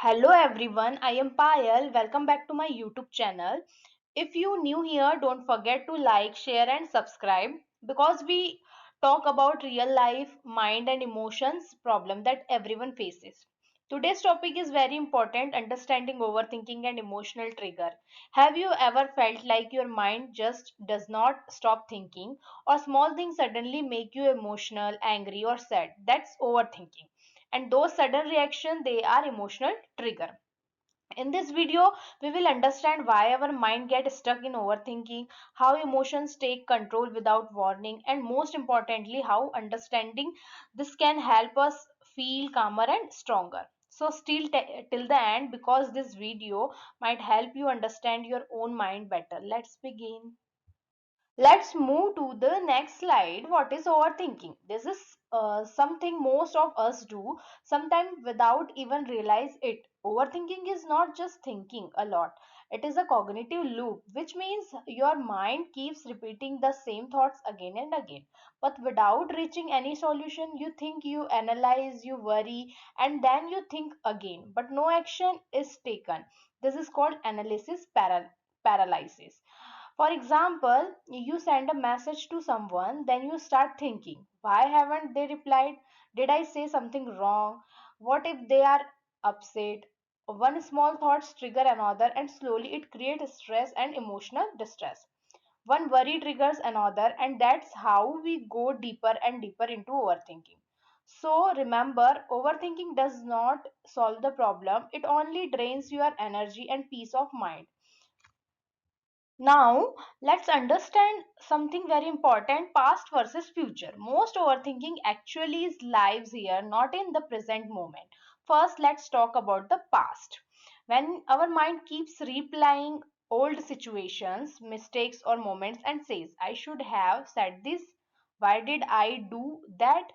Hello everyone, I am Payal. Welcome back to my YouTube channel. If you new here, don't forget to like, share and subscribe because we talk about real life, mind and emotions problem that everyone faces. Today's topic is very important, understanding overthinking and emotional trigger. Have you ever felt like your mind just does not stop thinking or small things suddenly make you emotional, angry or sad? That's overthinking, and those sudden reaction they are emotional trigger. In this video we will understand why our mind gets stuck in overthinking, how emotions take control without warning, and most importantly how understanding this can help us feel calmer and stronger. So still till the end because this video might help you understand your own mind better. Let's begin. Let's move to the next slide. What is overthinking? This is something most of us do, sometimes without even realize it. Overthinking is not just thinking a lot. It is a cognitive loop, which means your mind keeps repeating the same thoughts again and again. But without reaching any solution, you think, you analyze, you worry, and then you think again. But no action is taken. This is called analysis paralysis. For example, you send a message to someone, then you start thinking, why haven't they replied? Did I say something wrong? What if they are upset? One small thought trigger another, and slowly it creates stress and emotional distress. One worry triggers another, and that's how we go deeper and deeper into overthinking. So remember, overthinking does not solve the problem, it only drains your energy and peace of mind. Now, let's understand something very important, past versus future. Most overthinking actually is lives here, not in the present moment. First, let's talk about the past. When our mind keeps replaying old situations, mistakes, or moments and says, I should have said this, why did I do that?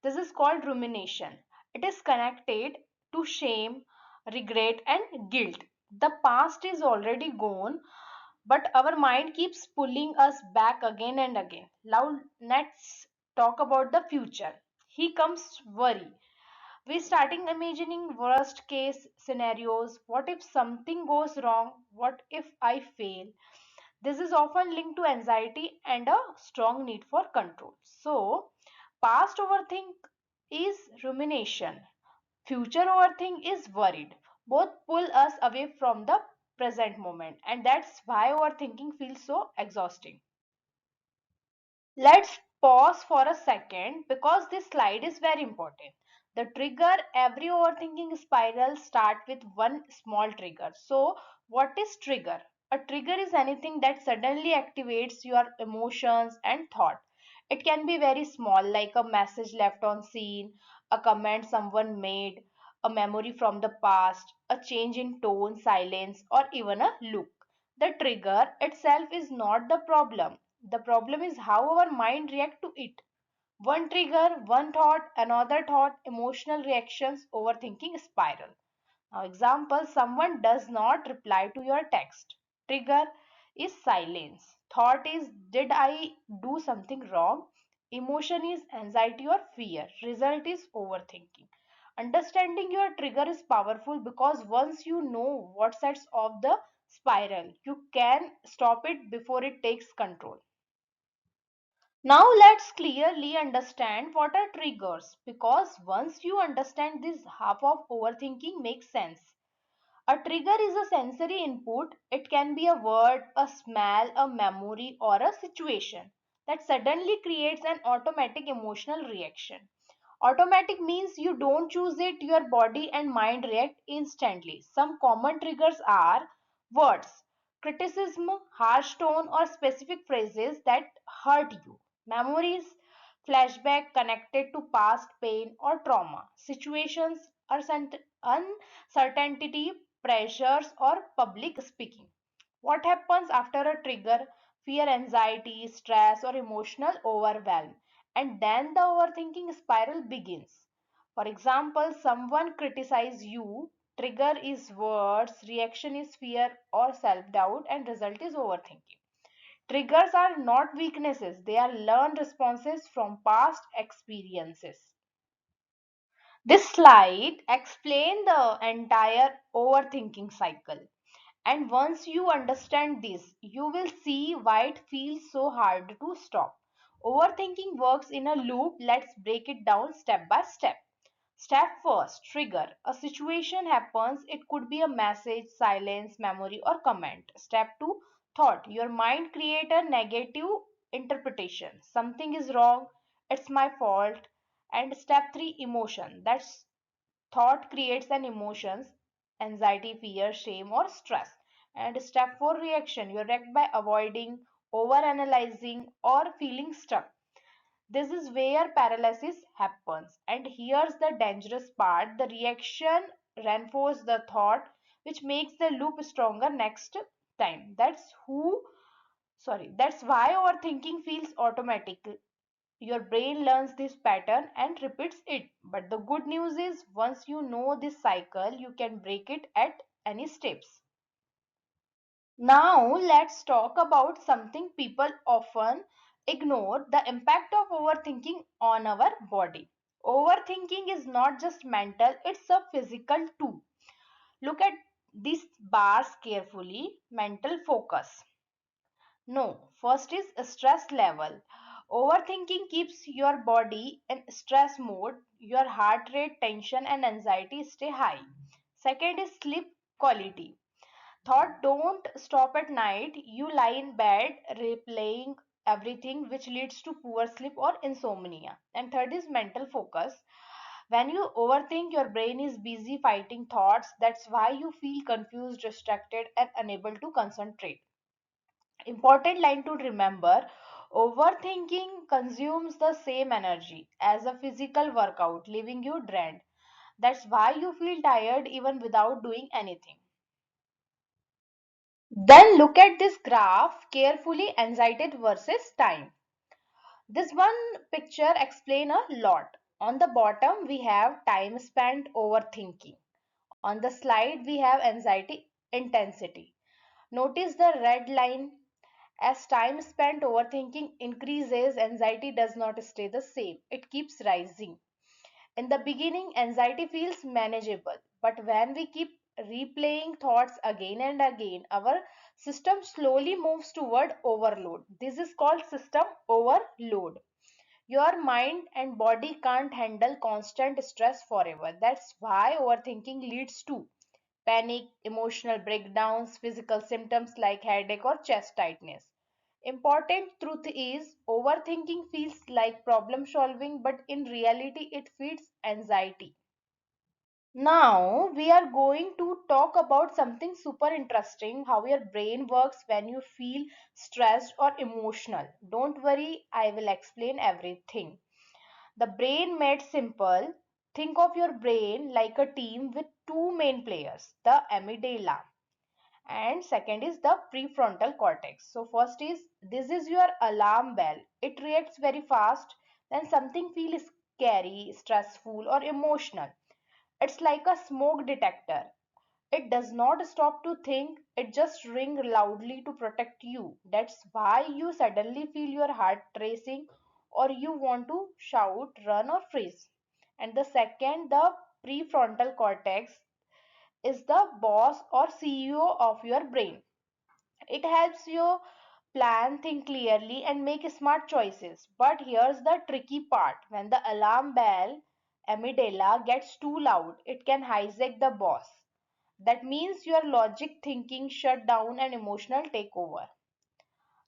This is called rumination. It is connected to shame, regret, and guilt. The past is already gone, but our mind keeps pulling us back again and again. Now, let's talk about the future. Here comes worry. We starting imagining worst case scenarios. What if something goes wrong? What if I fail? This is often linked to anxiety and a strong need for control. So, past overthink is rumination, future overthink is worried. Both pull us away from the present moment, and that's why overthinking feels so exhausting. Let's pause for a second because this slide is very important. The trigger, every overthinking spiral start with one small trigger. So what is trigger? A trigger is anything that suddenly activates your emotions and thought. It can be very small, like a message left on scene, a comment someone made, a memory from the past, a change in tone, silence, or even a look. The trigger itself is not the problem. The problem is how our mind react to it. One trigger, one thought, another thought, emotional reactions, overthinking spiral. Now, example, someone does not reply to your text. Trigger is silence. Thought is, did I do something wrong? Emotion is anxiety or fear. Result is overthinking. Understanding your trigger is powerful because once you know what sets off the spiral, you can stop it before it takes control. Now let's clearly understand what are triggers, because once you understand this, half of overthinking makes sense. A trigger is a sensory input. It can be a word, a smell, a memory, or a situation that suddenly creates an automatic emotional reaction. Automatic means you don't choose it, your body and mind react instantly. Some common triggers are words, criticism, harsh tone, or specific phrases that hurt you. Memories, flashback connected to past pain or trauma. Situations, uncertainty, pressures, or public speaking. What happens after a trigger? Fear, anxiety, stress, or emotional overwhelm. And then the overthinking spiral begins. For example, someone criticizes you, trigger is words, reaction is fear or self doubt, and result is overthinking. Triggers are not weaknesses, they are learned responses from past experiences. This slide explains the entire overthinking cycle. And once you understand this, you will see why it feels so hard to stop. Overthinking works in a loop. Let's break it down step by step. Step first, trigger. A situation happens. It could be a message, silence, memory, or comment. Step two, thought. Your mind create a negative interpretation. Something is wrong. It's my fault. And step three, emotion. That's thought creates an emotions, anxiety, fear, shame, or stress. And step four, reaction. You react by avoiding, over analyzing, or feeling stuck. This is where paralysis happens. And here's the dangerous part, the reaction reinforces the thought, which makes the loop stronger next time. That's why overthinking feels automatic. Your brain learns this pattern and repeats it. But the good news is, once you know this cycle, you can break it at any steps. Now, let's talk about something people often ignore, the impact of overthinking on our body. Overthinking is not just mental, it's a physical too. Look at these bars carefully. Mental focus. No, first is stress level. Overthinking keeps your body in stress mode, your heart rate, tension, and anxiety stay high. Second is sleep quality. Thought don't stop at night. You lie in bed replaying everything, which leads to poor sleep or insomnia. And third is mental focus. When you overthink, your brain is busy fighting thoughts. That's why you feel confused, distracted, and unable to concentrate. Important line to remember, overthinking consumes the same energy as a physical workout, leaving you drained. That's why you feel tired even without doing anything. Then look at this graph carefully, anxiety versus time. This one picture explain a lot. On the bottom we have time spent overthinking. On the slide we have anxiety intensity. Notice the red line. As time spent overthinking increases, anxiety does not stay the same. It keeps rising. In the beginning, anxiety feels manageable, but when we keep replaying thoughts again and again, our system slowly moves toward overload. This is called system overload. Your mind and body can't handle constant stress forever. That's why overthinking leads to panic, emotional breakdowns, physical symptoms like headache or chest tightness. Important truth is, overthinking feels like problem solving, but in reality, it feeds anxiety. Now, we are going to talk about something super interesting, how your brain works when you feel stressed or emotional. Don't worry, I will explain everything. The brain made simple. Think of your brain like a team with two main players, the amygdala and second is the prefrontal cortex. So first is, this is your alarm bell. It reacts very fast when something feels scary, stressful, or emotional. It's like a smoke detector. It does not stop to think, it just rings loudly to protect you. That's why you suddenly feel your heart racing or you want to shout, run, or freeze. And the second, the prefrontal cortex, is the boss or CEO of your brain. It helps you plan, think clearly, and make smart choices. But here's the tricky part, when the alarm bell amygdala gets too loud, it can hijack the boss. That means your logic thinking shut down and emotional take over.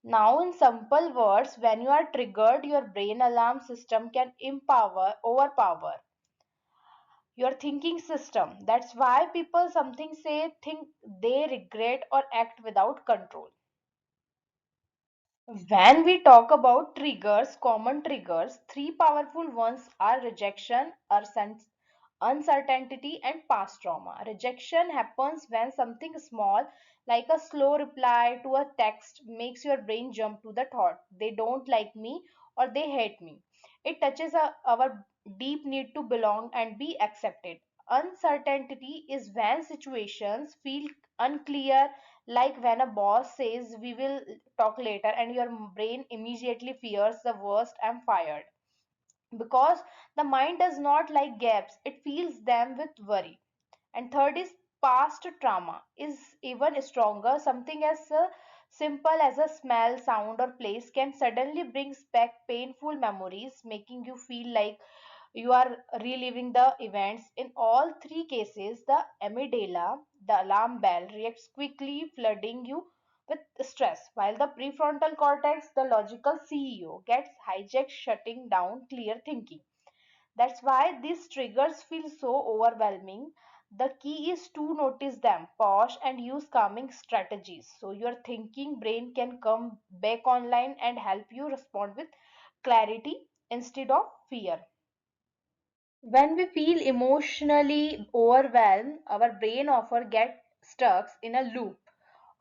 Now, in simple words, when you are triggered, your brain alarm system can overpower your thinking system. That's why people something say think they regret or act without control. When we talk about triggers, common triggers, three powerful ones are rejection, uncertainty, and past trauma. Rejection happens when something small, like a slow reply to a text, makes your brain jump to the thought, they don't like me or they hate me. It touches our deep need to belong and be accepted. Uncertainty is when situations feel unclear, like when a boss says we will talk later and your brain immediately fears the worst, I'm fired. because the mind does not like gaps, it fills them with worry. And third is past trauma is even stronger. Something as simple as a smell, sound, or place can suddenly brings back painful memories, making you feel like you are reliving the events. In all three cases, the amygdala, the alarm bell, reacts quickly, flooding you with stress, while the prefrontal cortex, the logical CEO, gets hijacked, shutting down clear thinking. That's why these triggers feel so overwhelming. The key is to notice them, pause, and use calming strategies so your thinking brain can come back online and help you respond with clarity instead of fear. When we feel emotionally overwhelmed, our brain often gets stuck in a loop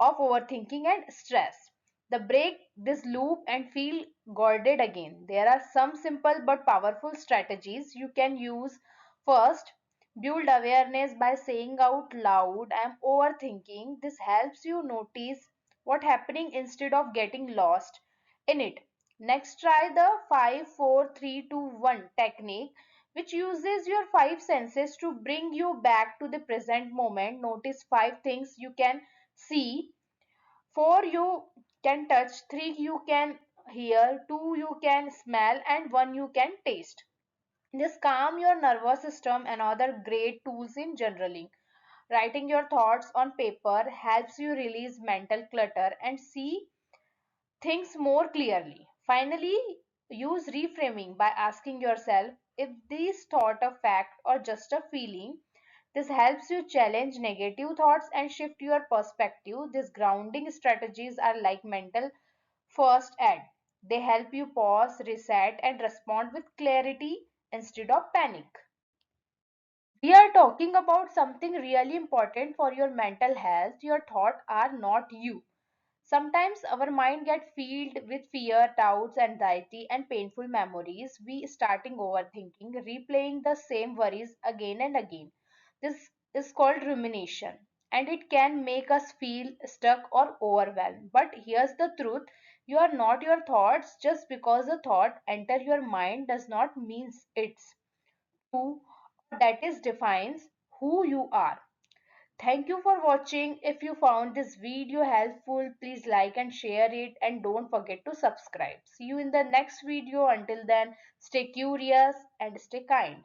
of overthinking and stress. The break this loop and feel guarded again. There are some simple but powerful strategies you can use. First, build awareness by saying out loud, I'm overthinking. This helps you notice what's happening instead of getting lost in it. Next, try the 5 4 3 2 1 technique, which uses your five senses to bring you back to the present moment. Notice five things you can see, four you can touch, three you can hear, two you can smell, and one you can taste. This calm your nervous system. Another great tools in journaling. Writing your thoughts on paper helps you release mental clutter and see things more clearly. Finally, use reframing by asking yourself if this thought a fact or just a feeling. This helps you challenge negative thoughts and shift your perspective. These grounding strategies are like mental first aid. They help you pause, reset, and respond with clarity instead of panic. We are talking about something really important for your mental health. Your thoughts are not you. Sometimes our mind gets filled with fear, doubts, anxiety, and painful memories. We starting overthinking, replaying the same worries again and again. This is called rumination, and it can make us feel stuck or overwhelmed. But here's the truth: you are not your thoughts. Just because a thought enter your mind does not mean it's true. That is defines who you are. Thank you for watching. If you found this video helpful, please like and share it, and don't forget to subscribe. See you in the next video. Until then, stay curious and stay kind.